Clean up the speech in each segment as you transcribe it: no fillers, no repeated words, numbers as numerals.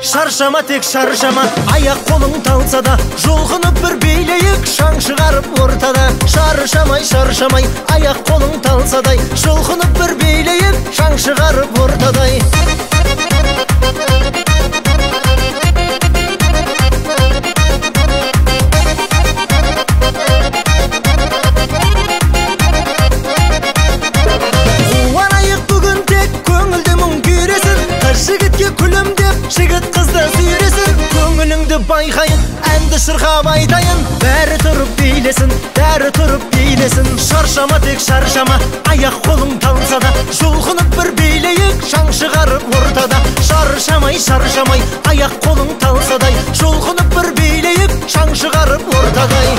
Шаршама, тек шаршама, аяқ қолың талса да, жұлқынып бір билейік, шаң шығарып ортада. Шаршамай, шаршамай, аяқ қолың талсадай, жұлқынып бір билейік, шаң шығарып ортадай. Жігітке күлімдеп, жігіт қызды сүйресін, көңіліңді байқайын, әнді шырқап айтайын. Бәрі тұрып билесін, бәрі тұрып билесін. Шаршама, тек шаршама, аяқ қолың талса да, жұлқынып бір билейік, шаң шығарып ортада. Шаршамай, шаршамай, аяқ қолың талсадай, жұлқынып бір билейік, шаң шығарып ортадай.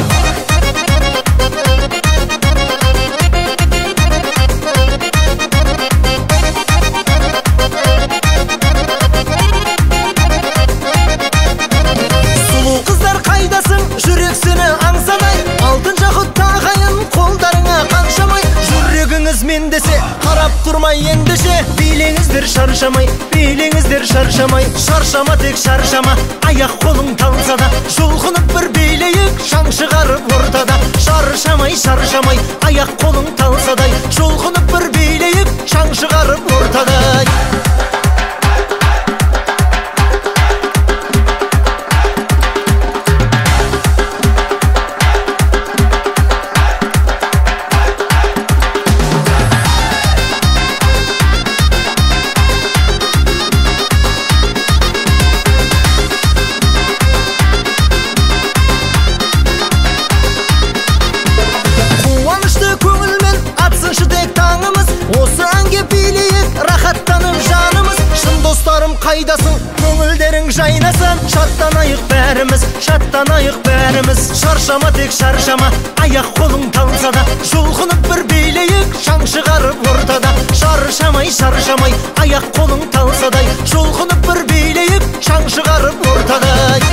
Мен десе, қарап тұрмай ендеше, билеңіздер шаршамай, билеңіздер шаршамай. Шаршама, тек шаршама, аяқ қолың талса да, жұлқынып бір билейік, шаң шығарып ортада. Шаршамай, шаршамай, аяқ қолың талсадай, жұлқынып бір билейік, шаң шығарып ортадай. Осы әнге билейік, рахаттанып жанымыз. Шын достарым қайдасың, көңілдерің жайнасын. Шаттанайық бәріміз, шаттанайық бәріміз. Шаршама, тек шаршама, аяқ қолың талса да, жұлқынып бір билейік, шаң шығарып ортада. Шаршамай, шаршамай, аяқ қолың талсадай, жұлқынып бір билейік, шаң шығарып ортадай.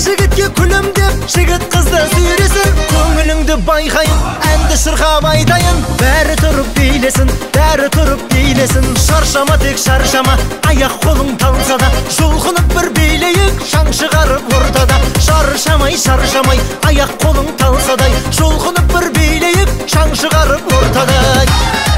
Жігітке күлімдеп, жігіт қызды сүйресін, көңіліңді байқайын, әнді шырқап айтайын. Бәрі тұрып билесін, бәрі тұрып билесін. Шаршама, тек шаршама, аяқ қолың талса да, жұлқынып бір билейік, шаң шығарып ортада. Шаршамай, шаршамай, аяқ қолың талсадай, жұлқынып бір билейік, шаң шығарып ортадай.